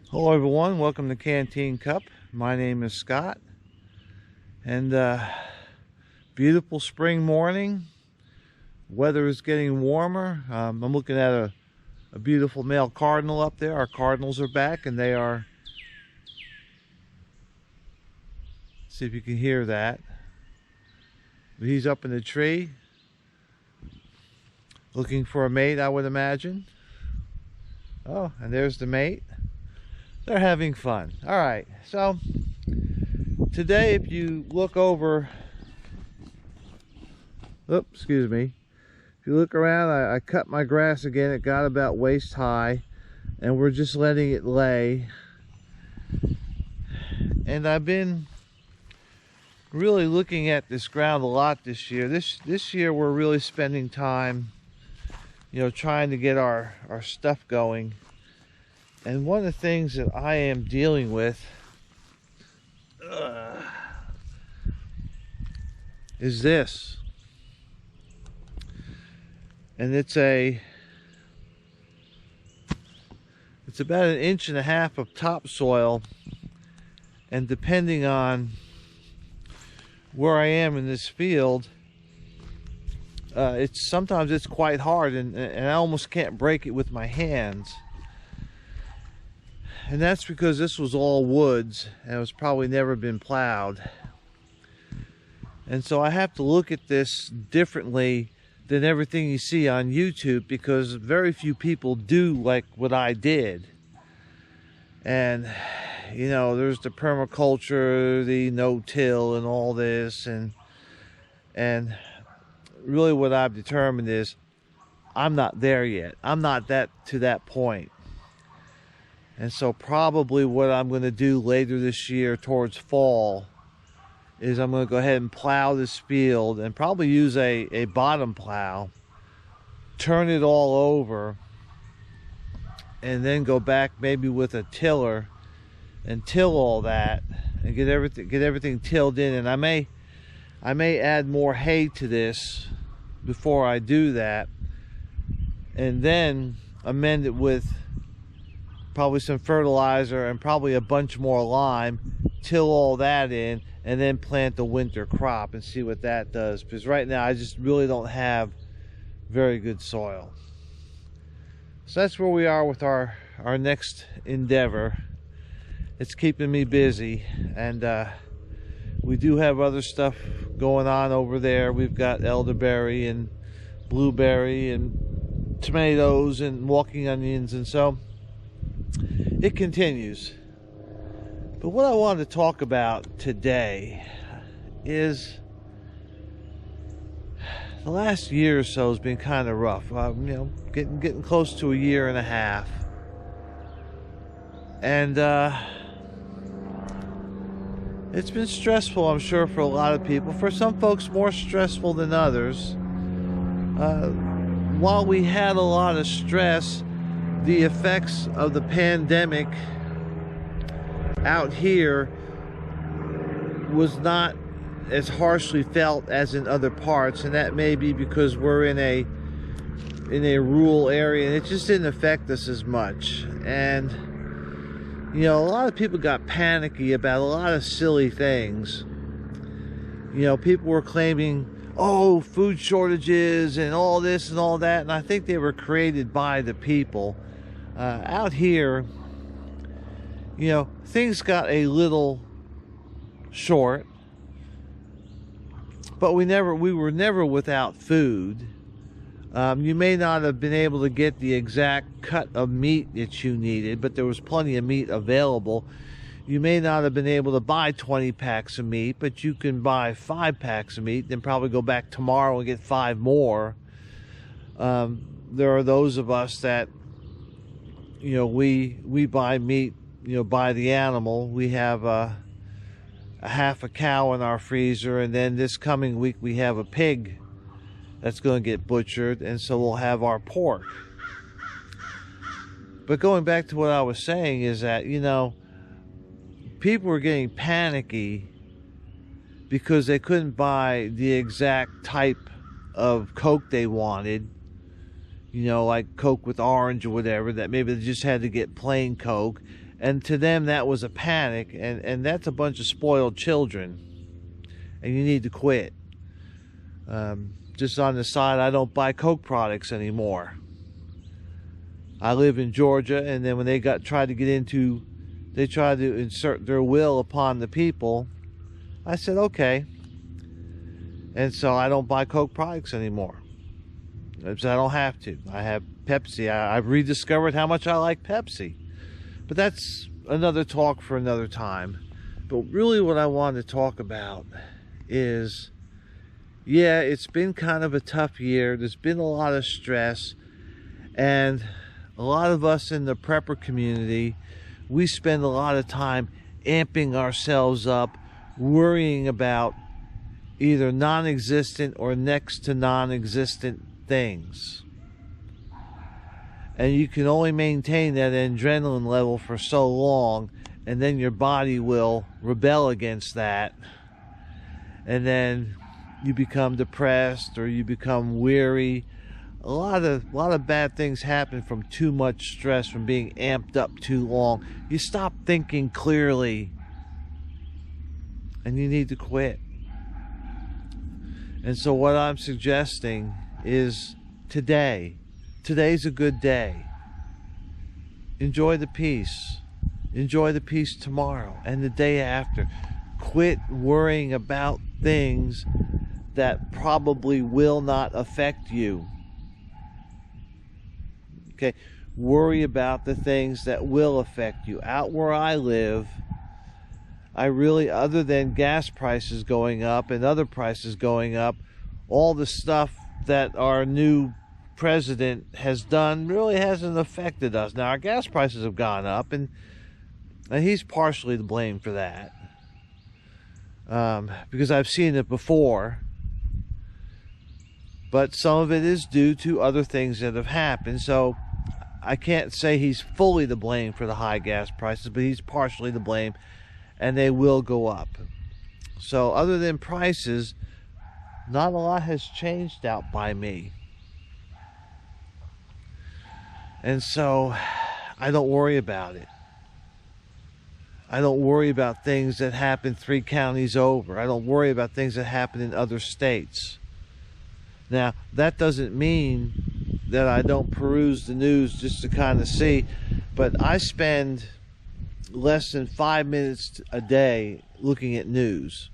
Hello everyone, welcome to Canteen Cup. My name is Scott, and beautiful spring morning. Weather is getting warmer. I'm looking at a beautiful male cardinal up there. Our cardinals are back, and they are, see if you can hear that. But he's up in the tree looking for a mate, I would imagine. Oh, and there's the mate. They're having fun. All right, so today, if you look over, excuse me, if you look around, I cut my grass again. It got about waist high, and we're just letting it lay. And I've been really looking at this ground a lot this year. This year we're really spending time, trying to get our stuff going. And one of the things that I am dealing with is this. And it's about 1.5 inches of topsoil. And depending on where I am in this field, sometimes it's quite hard, and I almost can't break it with my hands. And that's because this was all woods and it was probably never been plowed. And so I have to look at this differently than everything you see on YouTube, because very few people do like what I did. And there's the permaculture, the no-till and all this, and really what I've determined is I'm not there yet. I'm not to that point. And so probably what I'm going to do later this year towards fall is I'm going to go ahead and plow this field and probably use a bottom plow, turn it all over, and then go back maybe with a tiller and till all that and get everything tilled in. And I may add more hay to this before I do that, and then amend it with probably some fertilizer and probably a bunch more lime, till all that in, and then plant the winter crop and see what that does. Because right now I just really don't have very good soil. So that's where we are with our next endeavor. It's keeping me busy, and we do have other stuff going on over there. We've got elderberry and blueberry and tomatoes and walking onions, and so it continues. But what I wanted to talk about today is the last year or so has been kind of rough. Getting close to 1.5 years. And it's been stressful, I'm sure, for a lot of people. For some folks, more stressful than others. While we had a lot of stress, the effects of the pandemic out here was not as harshly felt as in other parts, and that may be because we're in a rural area and it just didn't affect us as much. And a lot of people got panicky about a lot of silly things. People were claiming, oh, food shortages and all this and all that, and I think they were created by the people. Out here, things got a little short, but we were never without food. You may not have been able to get the exact cut of meat that you needed, but there was plenty of meat available. You may not have been able to buy 20 packs of meat, but you can buy 5 packs of meat, then probably go back tomorrow and get 5 more. There are those of us that we buy meat, by the animal. We have a half a cow in our freezer, and then this coming week we have a pig that's going to get butchered, and so we'll have our pork. But going back to what I was saying is that, people were getting panicky because they couldn't buy the exact type of Coke they wanted. Like Coke with orange or whatever, that maybe they just had to get plain Coke. And to them, that was a panic, and that's a bunch of spoiled children, and you need to quit. Just on the side, I don't buy Coke products anymore. I live in Georgia, and then when they tried to insert their will upon the people, I said, okay. And so I don't buy Coke products anymore. So I don't have to. I have Pepsi. I've rediscovered how much I like Pepsi. But that's another talk for another time. But really what I want to talk about is, yeah, it's been kind of a tough year. There's been a lot of stress. And a lot of us in the prepper community, we spend a lot of time amping ourselves up, worrying about either non-existent or next to non-existent things. And you can only maintain that adrenaline level for so long, and then your body will rebel against that. And then you become depressed or you become weary. A lot of bad things happen from too much stress, from being amped up too long. You stop thinking clearly, and you need to quit. And so what I'm suggesting is today's a good day. Enjoy the peace. Enjoy the peace tomorrow and the day after. Quit worrying about things that probably will not affect you. Okay, worry about the things that will affect you. Out where I live, I really, other than gas prices going up and other prices going up, all the stuff that our new president has done really hasn't affected us. Now, our gas prices have gone up, and he's partially to blame for that. Because I've seen it before. But some of it is due to other things that have happened. So I can't say he's fully to blame for the high gas prices, but he's partially to blame, and they will go up. So other than prices, not a lot has changed out by me. And so I don't worry about it. I don't worry about things that happen 3 counties over. I don't worry about things that happen in other states. Now, that doesn't mean that I don't peruse the news just to kind of see, but I spend less than 5 minutes a day looking at news.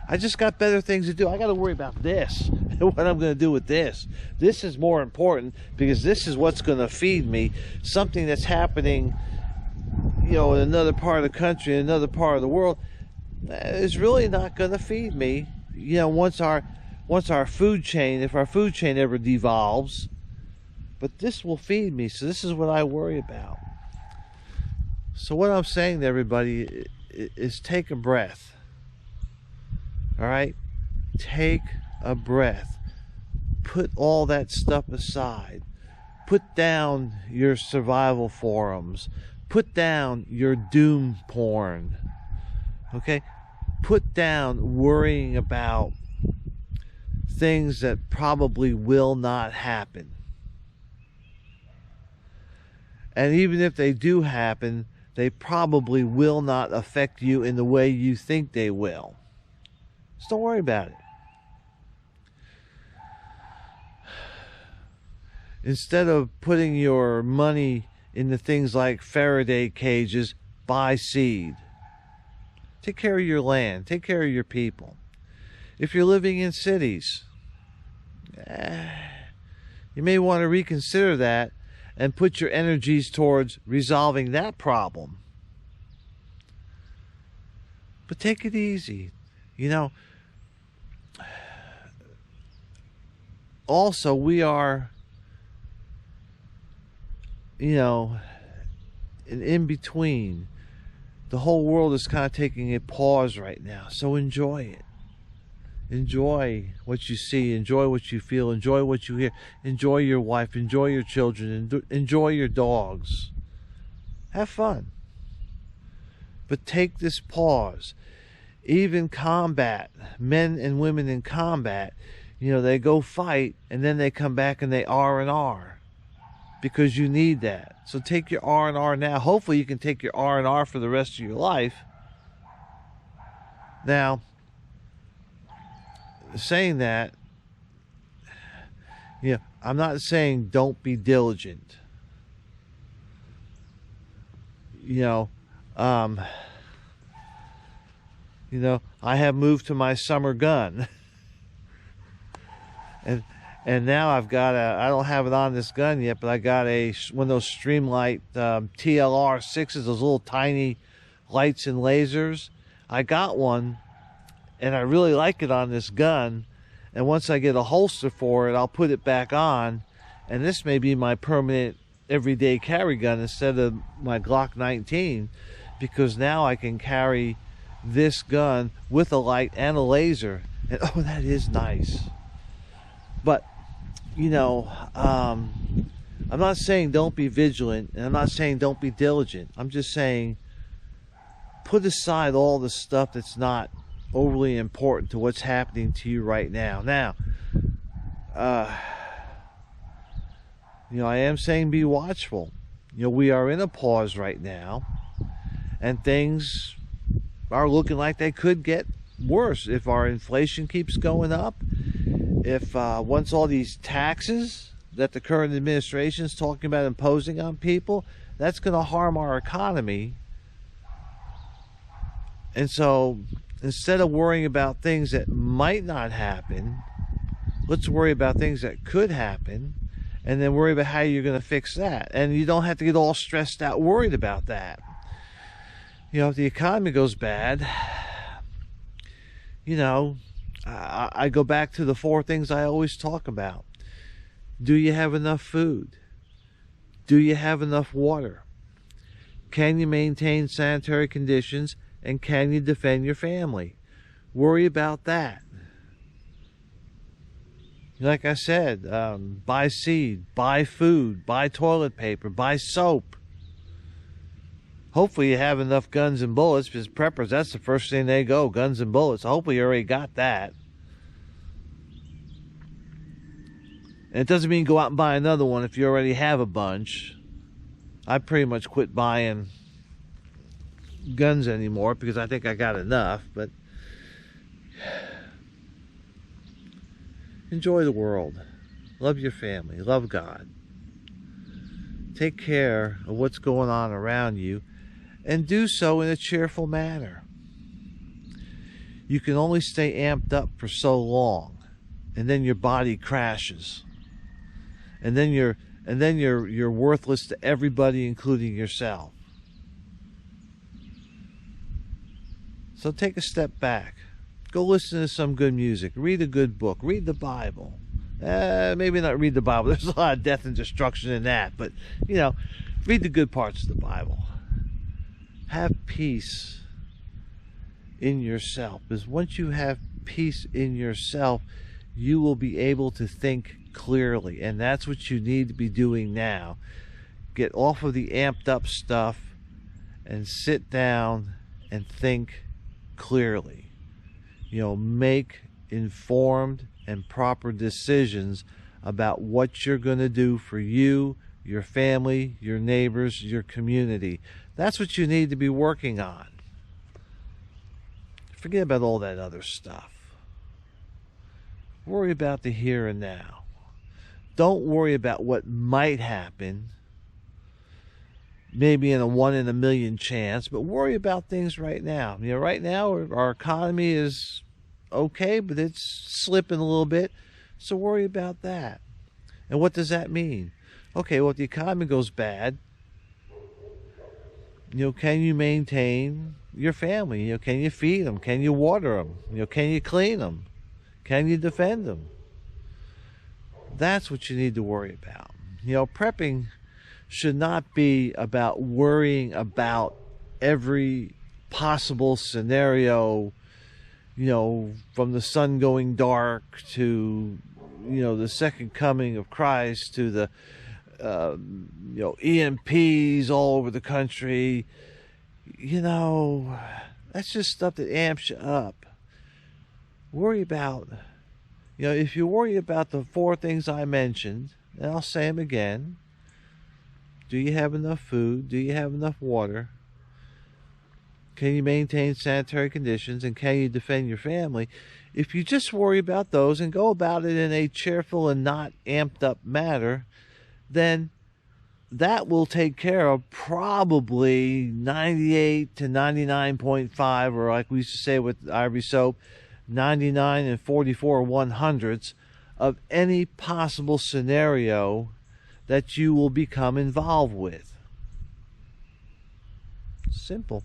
I just got better things to do. I got to worry about this and what I'm going to do with this. This is more important because this is what's going to feed me. Something that's happening, in another part of the country, in another part of the world, is really not going to feed me. Once our food chain, if our food chain ever devolves, but this will feed me. So this is what I worry about. So what I'm saying to everybody is take a breath. All right? Take a breath. Put all that stuff aside. Put down your survival forums. Put down your doom porn. Okay? Put down worrying about things that probably will not happen. And even if they do happen, they probably will not affect you in the way you think they will. Just don't worry about it. Instead of putting your money into things like Faraday cages, buy seed. Take care of your land. Take care of your people. If you're living in cities, you may want to reconsider that and put your energies towards resolving that problem. But take it easy. Also, we are, in between. The whole world is kind of taking a pause right now. So enjoy it. Enjoy what you see. Enjoy what you feel. Enjoy what you hear. Enjoy your wife. Enjoy your children. Enjoy your dogs. Have fun. But take this pause. Even combat, men and women in combat, they go fight and then they come back and they R&R. because you need that. So take your R&R now. Hopefully you can take your R&R for the rest of your life. Now, saying that, I'm not saying don't be diligent. I have moved to my summer gun. And now I've got I don't have it on this gun yet, but I got one of those Streamlight TLR 6s, those little tiny lights and lasers. I got one, and I really like it on this gun. And once I get a holster for it, I'll put it back on. And this may be my permanent everyday carry gun instead of my Glock 19, because now I can carry this gun with a light and a laser. And oh, that is nice. But I'm not saying don't be vigilant, and I'm not saying don't be diligent. I'm just saying put aside all the stuff that's not overly important to what's happening to you right now. Now, I am saying be watchful. We are in a pause right now, and things are looking like they could get worse if our inflation keeps going up. If once all these taxes that the current administration is talking about imposing on people, that's going to harm our economy. And so instead of worrying about things that might not happen, let's worry about things that could happen, and then worry about how you're going to fix that. And you don't have to get all stressed out worried about that. If the economy goes bad, I go back to the 4 things I always talk about. Do you have enough food? Do you have enough water? Can you maintain sanitary conditions? And can you defend your family? Worry about that. Like I said, buy seed, buy food, buy toilet paper, buy soap. Hopefully you have enough guns and bullets, because preppers, that's the first thing they go, guns and bullets. Hopefully you already got that. And it doesn't mean go out and buy another one if you already have a bunch. I pretty much quit buying guns anymore because I think I got enough. But enjoy the world. Love your family. Love God. Take care of what's going on around you, and do so in a cheerful manner. You can only stay amped up for so long, and then your body crashes. And then you're worthless to everybody, including yourself. So take a step back. Go listen to some good music. Read a good book. Read the Bible. Maybe not read the Bible. There's a lot of death and destruction in that. But, read the good parts of the Bible. Have peace in yourself. Because once you have peace in yourself, you will be able to think clearly. And that's what you need to be doing now. Get off of the amped up stuff and sit down and think clearly. Make informed and proper decisions about what you're going to do for you, your family, your neighbors, your community. That's what you need to be working on. Forget about all that other stuff. Worry about the here and now. Don't worry about what might happen, maybe in a 1 in a million chance, but worry about things right now. Right now our economy is okay, but it's slipping a little bit, so worry about that. And what does that mean? Okay, well, if the economy goes bad, can you maintain your family? Can you feed them? Can you water them? Can you clean them? Can you defend them? That's what you need to worry about. Prepping should not be about worrying about every possible scenario, from the sun going dark to, the second coming of Christ, to the, EMPs all over the country. That's just stuff that amps you up. Worry about, if you worry about the 4 things I mentioned, and I'll say them again: Do you have enough food? Do you have enough water? Can you maintain sanitary conditions? And can you defend your family? If you just worry about those and go about it in a cheerful and not amped up manner, then that will take care of probably 98 to 99.5, or like we used to say with Ivory Soap, 99 and 44 100ths of any possible scenario that you will become involved with. Simple.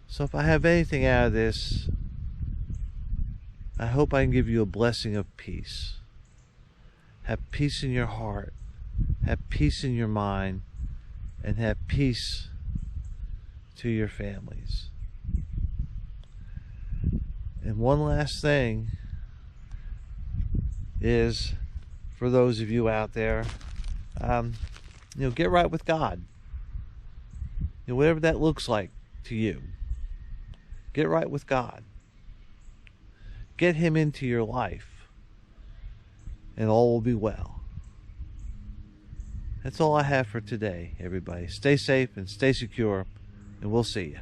So if I have anything out of this, I hope I can give you a blessing of peace. Have peace in your heart, have peace in your mind, and have peace to your families. And one last thing is, for those of you out there, get right with God. Whatever that looks like to you, get right with God. Get Him into your life, and all will be well. That's all I have for today, everybody. Stay safe and stay secure, and we'll see you.